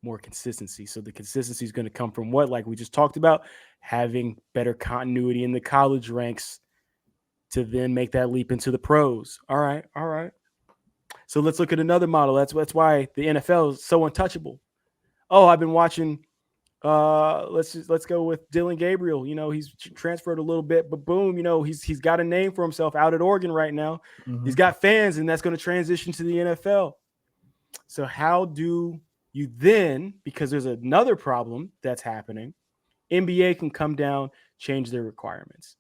More consistency. So the consistency is gonna come from what? Like we just talked about, having better continuity in the college ranks to then make that leap into the pros. All right. So let's look at another model. That's why the NFL is so untouchable. Oh, I've been watching. Let's go with Dylan Gabriel. He's transferred a little bit, but boom, he's got a name for himself out at Oregon right now. Mm-hmm. He's got fans, and that's going to transition to the NFL. So how do you then? Because there's another problem that's happening. NBA can come down, change their requirements.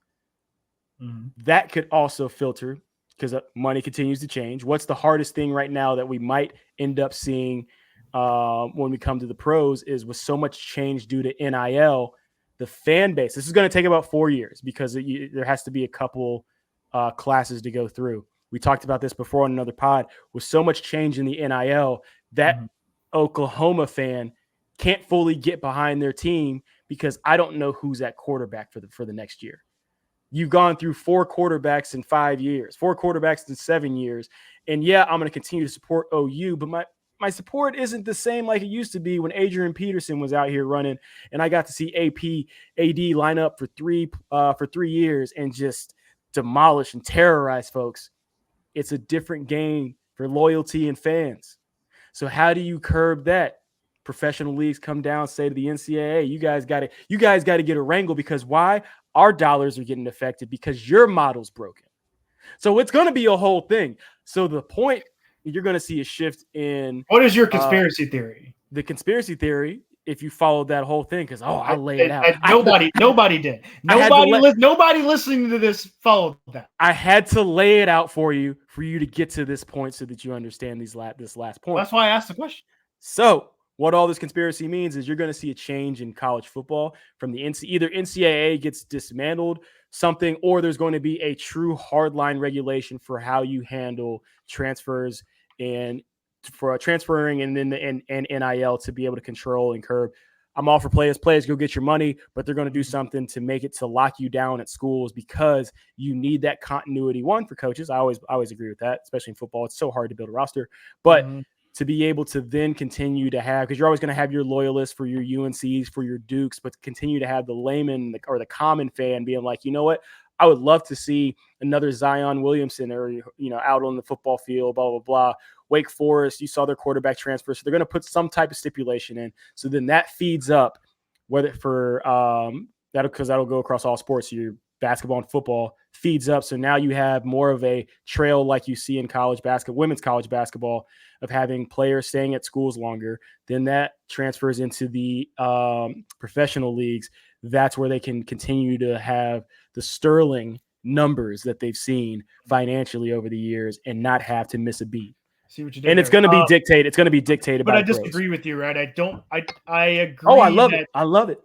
Mm-hmm. That could also filter because money continues to change. What's the hardest thing right now that we might end up seeing when we come to the pros is with so much change due to NIL, the fan base. This is going to take about 4 years because there has to be a couple classes to go through. We talked about this before on another pod. With so much change in the NIL, that Oklahoma fan can't fully get behind their team because I don't know who's at quarterback for the next year. You've gone through 4 quarterbacks in 5 years, 4 quarterbacks in 7 years. And yeah, I'm going to continue to support OU, but my support isn't the same like it used to be when Adrian Peterson was out here running and I got to see AD line up for 3 years and just demolish and terrorize folks. It's a different game for loyalty and fans. So how do you curb that? Professional leagues come down, say to the NCAA, you guys got to get a wrangle because why? Our dollars are getting affected because your model's broken. So it's going to be a whole thing. So the point, you're going to see a shift in. What is your conspiracy theory? The conspiracy theory, if you followed that whole thing, because I lay it out. Nobody did. Nobody listening to this followed that. I had to lay it out for you to get to this point so that you understand this last point. Well, that's why I asked the question. So what all this conspiracy means is you're going to see a change in college football from either NCAA gets dismantled something, or there's going to be a true hardline regulation for how you handle transfers and for transferring and then and NIL to be able to control and curb. I'm all for players go get your money, but they're going to do something to make it to lock you down at schools because you need that continuity. One, for coaches, I always agree with that, especially in football. It's so hard to build a roster, but to be able to then continue to have, because you're always going to have your loyalists for your UNCs, for your Dukes, but continue to have the layman or the common fan being like, you know what, I would love to see another Zion Williamson or, out on the football field, blah, blah, blah. Wake Forest, you saw their quarterback transfer. So they're going to put some type of stipulation in. So then that feeds up, whether for that'll go across all sports. Your basketball and football feeds up. So now you have more of a trail like you see in college basketball, women's college basketball, of having players staying at schools longer. Then that transfers into the professional leagues. That's where they can continue to have the sterling numbers that they've seen financially over the years and not have to miss a beat. See what you did and it's going to be dictated. It's going to be dictated but by I disagree with you, right? I agree. Oh, I love it.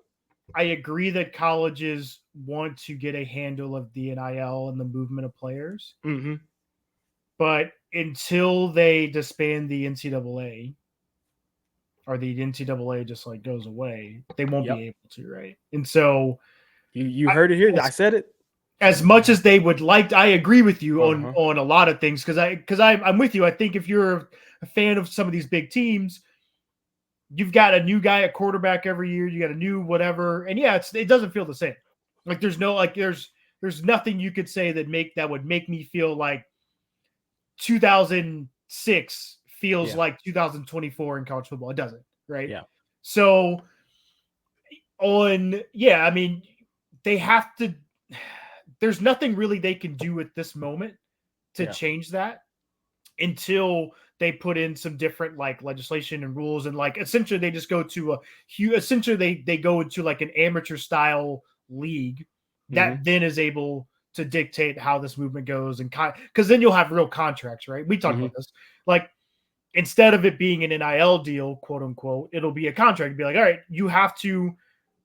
I agree that colleges want to get a handle of the NIL and the movement of players. Mm-hmm. But until they disband the NCAA, or the NCAA just like goes away, they won't be able to, right? And so you heard it here. I said it. As much as they would like, I agree with you on a lot of things because I'm with you. I think if you're a fan of some of these big teams, you've got a new guy at quarterback every year. You got a new whatever, and yeah, it doesn't feel the same. Like there's nothing you could say that would make me feel like 2006 feels like 2024 in college football. It doesn't, right? Yeah. So I mean, they have to. There's nothing really they can do at this moment to change that until they put in some different like legislation and rules, and like essentially they just go to they go into like an amateur style league that then is able to dictate how this movement goes, and because then you'll have real contracts, right? We talked about this, like instead of it being an NIL deal, quote unquote, it'll be a contract. It'll be like, all right, you have to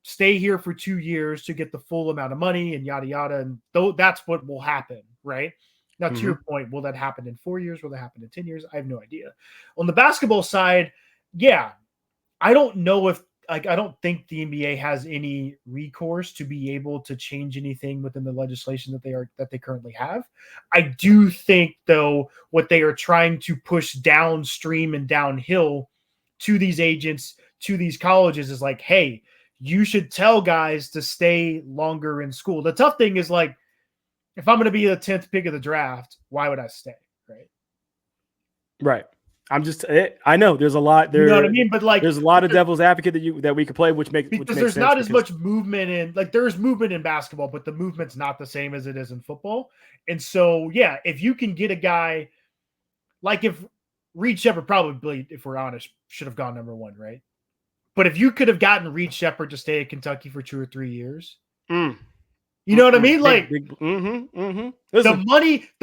stay here for 2 years to get the full amount of money and yada yada, and that's what will happen, right? Now, to your point, will that happen in 4 years? Will that happen in 10 years? I have no idea. On the basketball side, I don't know if I don't think the NBA has any recourse to be able to change anything within the legislation that they currently have. I do think, though, what they are trying to push downstream and downhill to these agents, to these colleges, is like, hey, you should tell guys to stay longer in school. The tough thing is like, if I'm going to be the 10th pick of the draft, why would I stay? Right. I know there's a lot there. You know what I mean? But like, there's a lot of devil's advocate that we could play, which makes there's not as much movement in, like, there's movement in basketball, but the movement's not the same as it is in football. And so, if you can get a guy like, if Reed Shepherd probably, if we're honest, should have gone number 1, right? But if you could have gotten Reed Shepherd to stay at Kentucky for 2 or 3 years, you know what I mean? Like, the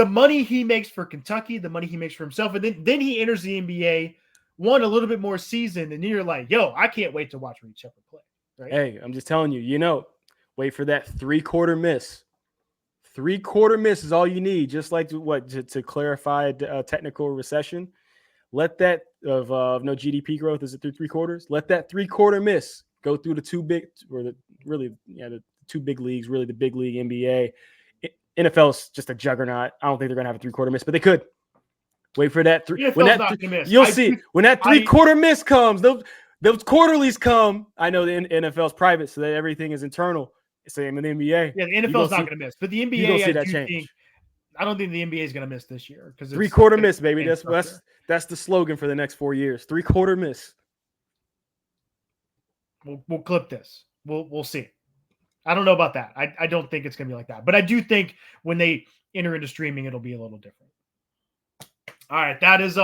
money he makes for Kentucky, the money he makes for himself, and then he enters the NBA, won a little bit more season, and you're like, yo, I can't wait to watch Reed Shepherd play. Right? Hey, I'm just telling you, wait for that 3/4 miss. 3/4 miss is all you need, just like to clarify a technical recession. Let that of no GDP growth, is it through 3/4? Let that 3/4 miss go through the two big, or the two big leagues, really the big league NBA. NFL is just a juggernaut. I don't think they're going to have a 3/4 miss, but they could. Wait for that you'll see when that 3/4 miss comes. Those quarterlies come. I know the NFL is private, so that everything is internal. Same in the NBA. Yeah, the NFL is not going to miss, but the NBA, I don't think the NBA is going to miss this year because 3/4 miss, baby. That's the slogan for the next 4 years. 3/4 miss. We'll clip this. We'll see. I don't know about that. I don't think it's going to be like that, but I do think when they enter into streaming, it'll be a little different. All right, that is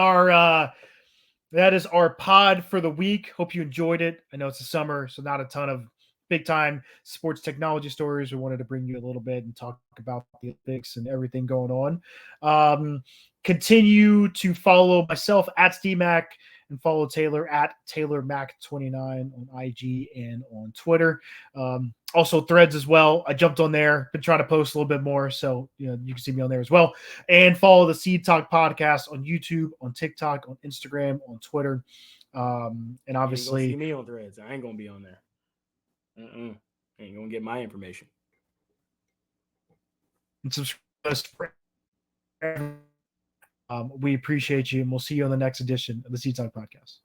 our pod for the week. Hope you enjoyed it. I know it's the summer, so not a ton of big time sports technology stories. We wanted to bring you a little bit and talk about the Olympics and everything going on. Continue to follow myself at SteveMac and follow Taylor at TaylorMac29 on IG and on Twitter. Also Threads as well. I jumped on there, been trying to post a little bit more, so you can see me on there as well. And follow the Seed Talk podcast on YouTube, on TikTok, on Instagram, on Twitter. And obviously, you ain't gonna see me on Threads. I ain't gonna be on there. Ain't gonna get my information. And subscribe. We appreciate you, and we'll see you on the next edition of the Seed Talk podcast.